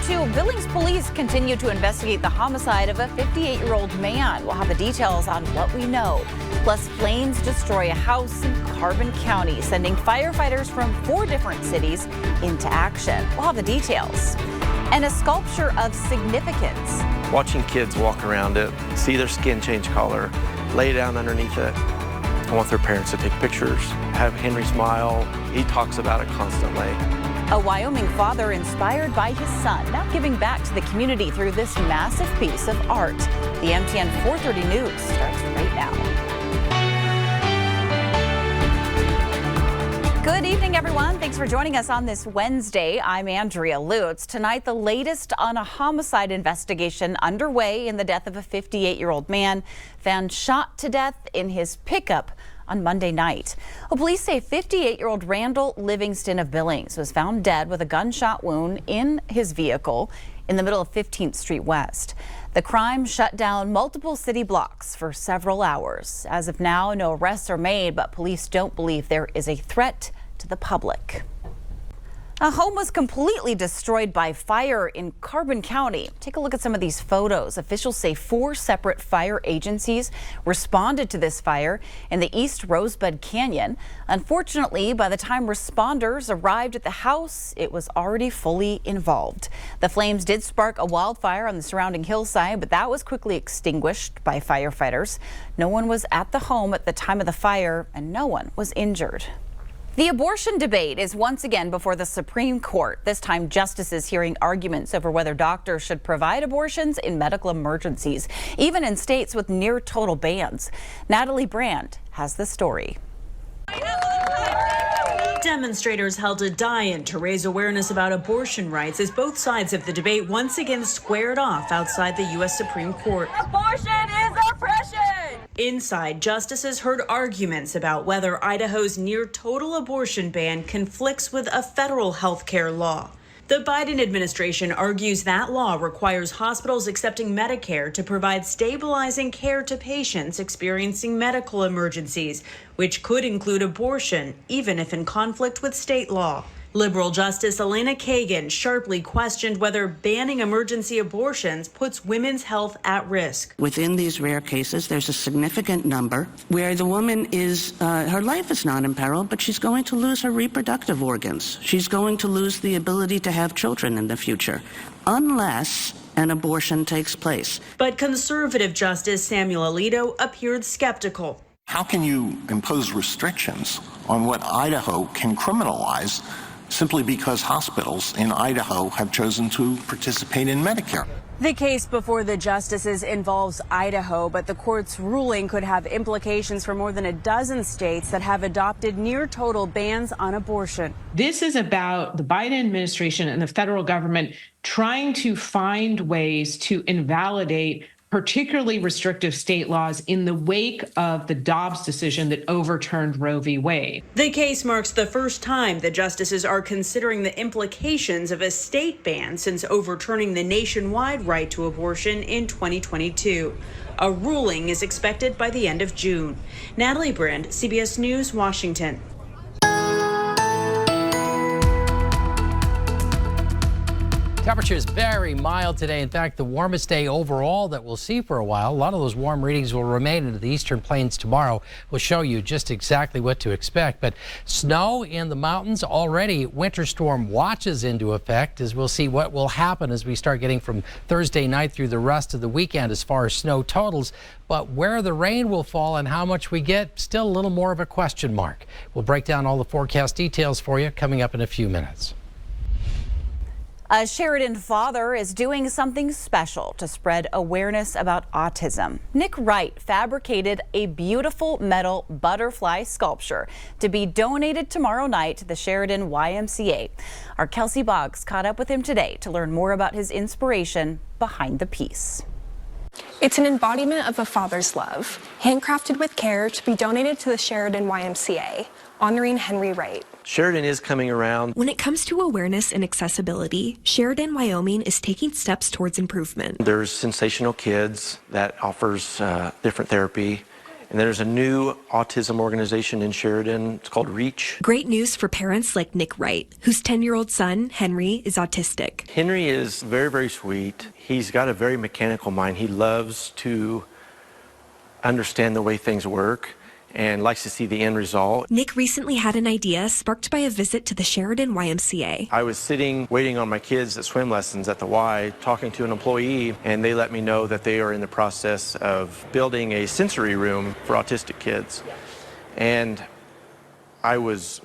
2, Billings police continue to investigate the homicide of a 58-year-old man. We'll have the details on what we know. Plus, flames destroy a house in Carbon County, sending firefighters from 4 different cities into action. We'll have the details. And a sculpture of significance. Watching kids walk around it, see their skin change color, lay down underneath it. I want their parents to take pictures, have Henry smile. He talks about it constantly. A Wyoming father inspired by his son, now giving back to the community through this massive piece of art. The MTN 430 News starts right now. Good evening, everyone. Thanks for joining us on this Wednesday. I'm Andrea Lutz. Tonight, the latest on a homicide investigation underway in the death of a 58-year-old man found shot to death in his pickup on Monday night. Well, police say 58-year-old Randall Livingston of Billings was found dead with a gunshot wound in his vehicle in the middle of 15th Street West. The crime shut down multiple city blocks for several hours. As of now, no arrests are made, but police don't believe there is a threat to the public. A home was completely destroyed by fire in Carbon County. Take a look at some of these photos. Officials say 4 separate fire agencies responded to this fire in the East Rosebud Canyon. Unfortunately, by the time responders arrived at the house, it was already fully involved. The flames did spark a wildfire on the surrounding hillside, but that was quickly extinguished by firefighters. No one was at the home at the time of the fire, and no one was injured. The abortion debate is once again before the Supreme Court. This time, justices hearing arguments over whether doctors should provide abortions in medical emergencies, even in states with near total bans. Natalie Brand has the story. Demonstrators held a die-in to raise awareness about abortion rights as both sides of the debate once again squared off outside the U.S. Supreme Court. Abortion is oppression! Inside, justices heard arguments about whether Idaho's near-total abortion ban conflicts with a federal health care law. The Biden administration argues that law requires hospitals accepting Medicare to provide stabilizing care to patients experiencing medical emergencies, which could include abortion, even if in conflict with state law. Liberal Justice Elena Kagan sharply questioned whether banning emergency abortions puts women's health at risk. Within these rare cases, there's a significant number where the woman is, her life is not in peril, but she's going to lose her reproductive organs. She's going to lose the ability to have children in the future, unless an abortion takes place. But conservative Justice Samuel Alito appeared skeptical. How can you impose restrictions on what Idaho can criminalize simply because hospitals in Idaho have chosen to participate in Medicare? The case before the justices involves Idaho, but the court's ruling could have implications for more than a dozen states that have adopted near-total bans on abortion. This is about the Biden administration and the federal government trying to find ways to invalidate particularly restrictive state laws in the wake of the Dobbs decision that overturned Roe v. Wade. The case marks the first time the justices are considering the implications of a state ban since overturning the nationwide right to abortion in 2022. A ruling is expected by the end of June. Natalie Brand, CBS News, Washington. Temperature is very mild today. In fact, the warmest day overall that we'll see for a while. A lot of those warm readings will remain into the eastern plains tomorrow. We'll show you just exactly what to expect. But snow in the mountains already. Winter storm watches into effect as we'll see what will happen as we start getting from Thursday night through the rest of the weekend as far as snow totals. But where the rain will fall and how much we get, still a little more of a question mark. We'll break down all the forecast details for you coming up in a few minutes. A Sheridan father is doing something special to spread awareness about autism. Nick Wright fabricated a beautiful metal butterfly sculpture to be donated tomorrow night to the Sheridan YMCA. Our Kelsey Boggs caught up with him today to learn more about his inspiration behind the piece. It's an embodiment of a father's love, handcrafted with care to be donated to the Sheridan YMCA, honoring Henry Wright. Sheridan is coming around. When it comes to awareness and accessibility, Sheridan, Wyoming is taking steps towards improvement. There's Sensational Kids that offers different therapy And there's a new autism organization in Sheridan. It's called REACH. Great news for parents like Nick Wright, whose 10-year-old son, Henry, is autistic. Henry is very, very sweet. He's got a very mechanical mind. He loves to understand the way things work and likes to see the end result. Nick recently had an idea sparked by a visit to the Sheridan YMCA. I was sitting waiting on my kids at swim lessons at the Y, talking to an employee, and they let me know that they are in the process of building a sensory room for autistic kids. And I was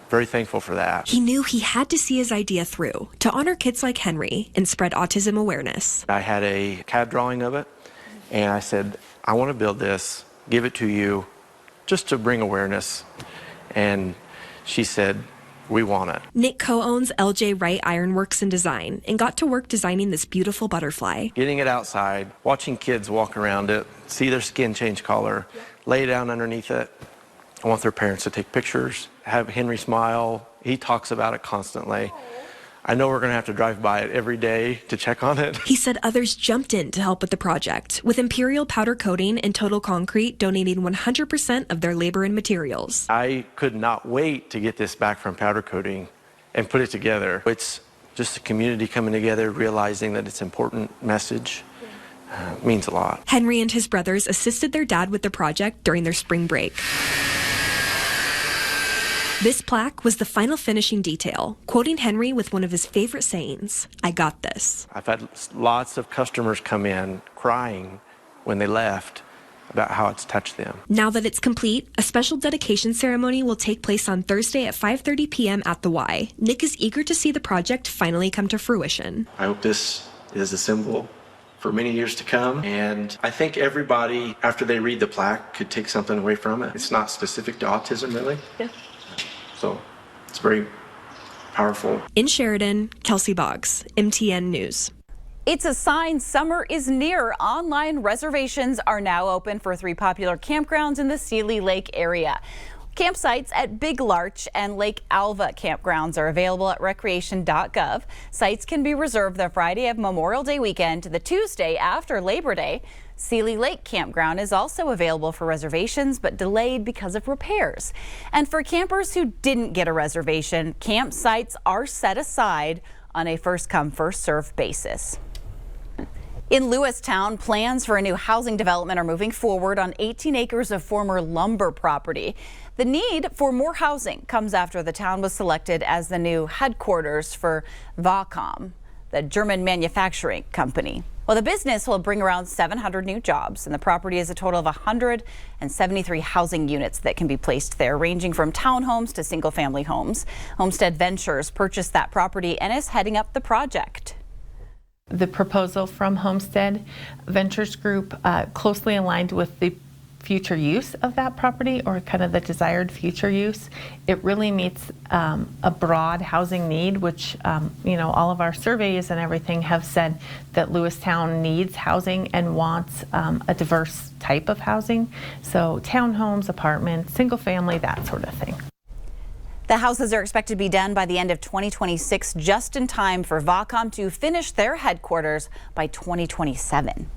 very thankful for that. He knew he had to see his idea through to honor kids like Henry and spread autism awareness. I had a CAD drawing of it, and I said, I want to build this, give it to you, just to bring awareness. And she said, we want it. Nick co-owns LJ Wright Ironworks and Design and got to work designing this beautiful butterfly. Getting it outside, watching kids walk around it, see their skin change color, lay down underneath it. I want their parents to take pictures, have Henry smile. He talks about it constantly. I know we're going to have to drive by it every day to check on it. He said others jumped in to help with the project, with Imperial Powder Coating and Total Concrete donating 100% of their labor and materials. I could not wait to get this back from Powder Coating and put it together. It's just a community coming together, realizing that it's an important message. Means a lot. Henry and his brothers assisted their dad with the project during their spring break. This plaque was the final finishing detail, quoting Henry with one of his favorite sayings, "I got this." I've had lots of customers come in crying when they left about how it's touched them. Now that it's complete, a special dedication ceremony will take place on Thursday at 5:30 p.m. at the Y. Nick is eager to see the project finally come to fruition. I hope this is a symbol for many years to come, and I think everybody, after they read the plaque, could take something away from it. It's not specific to autism, really. Yeah. So it's very powerful. In Sheridan, Kelsey Boggs, MTN News. It's a sign summer is near. Online reservations are now open for 3 popular campgrounds in the Seeley Lake area. Campsites at Big Larch and Lake Alva campgrounds are available at recreation.gov. Sites can be reserved the Friday of Memorial Day weekend to the Tuesday after Labor Day. Seeley Lake Campground is also available for reservations, but delayed because of repairs. And for campers who didn't get a reservation, campsites are set aside on a first-come, first-served basis. In Lewistown, plans for a new housing development are moving forward on 18 acres of former lumber property. The need for more housing comes after the town was selected as the new headquarters for Vacom, the German manufacturing company. Well, the business will bring around 700 new jobs, and the property is a total of 173 housing units that can be placed there, ranging from townhomes to single-family homes. Homestead Ventures purchased that property and is heading up the project. The proposal from Homestead Ventures Group closely aligned with the future use of that property, or kind of the desired future use. It really meets a broad housing need, which all of our surveys and everything have said that Lewistown needs housing and wants a diverse type of housing. So townhomes, apartments, single family, that sort of thing. The houses are expected to be done by the end of 2026, just in time for Vacom to finish their headquarters by 2027.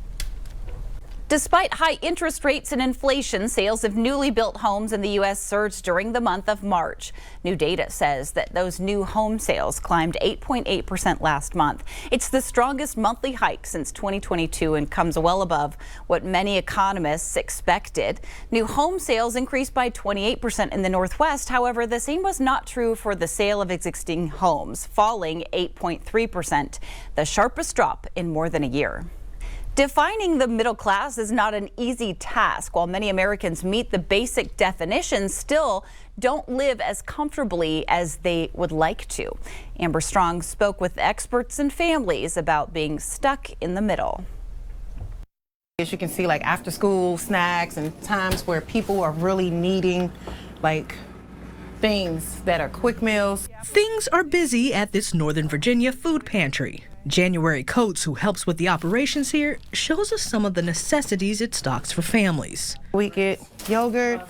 Despite high interest rates and inflation, sales of newly built homes in the U.S. surged during the month of March. New data says that those new home sales climbed 8.8% last month. It's the strongest monthly hike since 2022 and comes well above what many economists expected. New home sales increased by 28% in the Northwest. However, the same was not true for the sale of existing homes, falling 8.3%, the sharpest drop in more than a year. Defining the middle class is not an easy task. While many Americans meet the basic definition, still don't live as comfortably as they would like to. Amber Strong spoke with experts and families about being stuck in the middle. As you can see, like after school snacks and times where people are really needing things that are quick meals. Things are busy at this Northern Virginia food pantry. January Coates, who helps with the operations here, shows us some of the necessities it stocks for families. We get yogurt,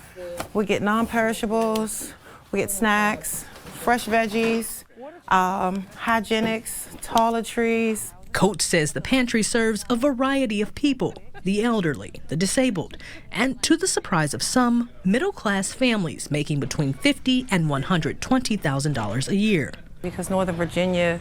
we get non-perishables, we get snacks, fresh veggies, hygienics, toiletries. Coates says the pantry serves a variety of people, the elderly, the disabled, and to the surprise of some, middle-class families making between $50,000 and $120,000 a year. Because Northern Virginia,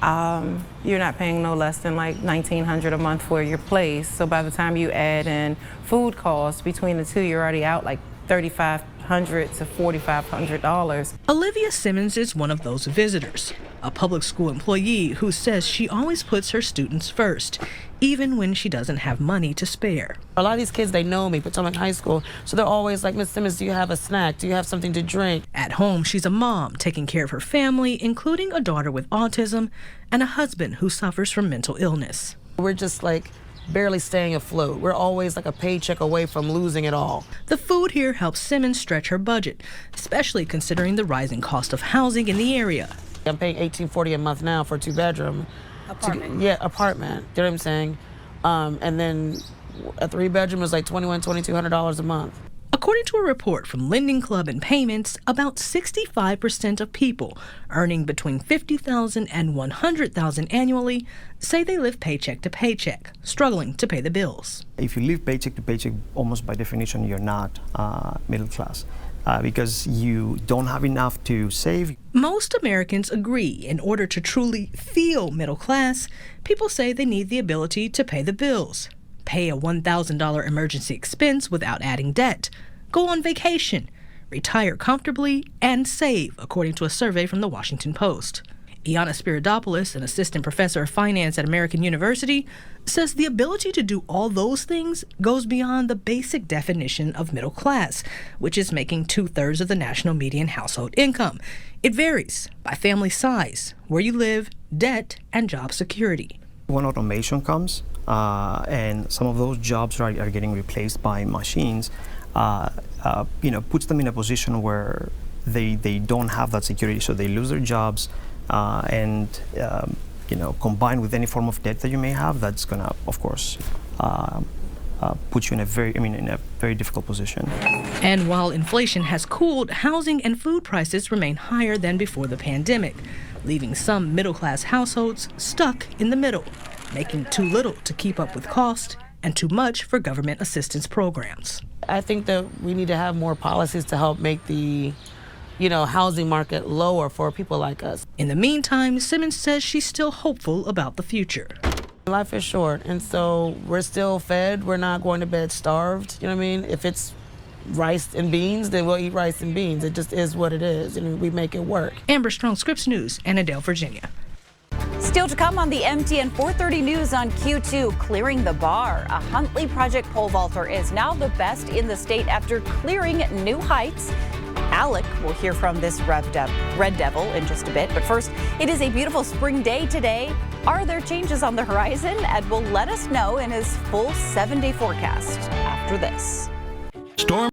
you're not paying no less than like $1,900 a month for your place. So by the time you add in food costs between the two, you're already out like $3,500 to $4,500. Olivia Simmons is one of those visitors, a public school employee who says she always puts her students first, even when she doesn't have money to spare. A lot of these kids, they know me, but I'm in high school, so they're always like, Miss Simmons, do you have a snack? Do you have something to drink? At home, she's a mom taking care of her family, including a daughter with autism and a husband who suffers from mental illness. We're just like barely staying afloat. We're always like a paycheck away from losing it all. The food here helps Simmons stretch her budget, especially considering the rising cost of housing in the area. I'm paying $1,840 a month now for a 2-bedroom. Apartment. Apartment. You know what I'm saying? And then a 3-bedroom is like $2,200 a month. According to a report from Lending Club and Payments, about 65% of people earning between $50,000 and $100,000 annually say they live paycheck to paycheck, struggling to pay the bills. If you live paycheck to paycheck, almost by definition, you're not middle class because you don't have enough to save. Most Americans agree in order to truly feel middle class, people say they need the ability to pay the bills, pay a $1,000 emergency expense without adding debt, go on vacation, retire comfortably, and save, according to a survey from the Washington Post. Iana Spiridopoulos, an assistant professor of finance at American University, says the ability to do all those things goes beyond the basic definition of middle class, which is making 2/3 of the national median household income. It varies by family size, where you live, debt, and job security. When automation comes, and some of those jobs are getting replaced by machines, puts them in a position where they don't have that security, so they lose their jobs, and combined with any form of debt that you may have, that's gonna, of course, put you in a very difficult position. And while inflation has cooled, housing and food prices remain higher than before the pandemic, leaving some middle-class households stuck in the middle, making too little to keep up with cost and too much for government assistance programs. I think that we need to have more policies to help make the housing market lower for people like us. In the meantime, Simmons says she's still hopeful about the future. Life is short, and so we're still fed. We're not going to bed starved. You know what I mean? If it's rice and beans, then we'll eat rice and beans. It just is what it is, and we make it work. Amber Strong, Scripps News, Annandale, Virginia. Still to come on the MTN 430 News on Q2, clearing the bar. A Huntley Project pole vaulter is now the best in the state after clearing new heights. Alec will hear from this Red Devil in just a bit. But first, it is a beautiful spring day today. Are there changes on the horizon? Ed will let us know in his full 7-day forecast after this. Storm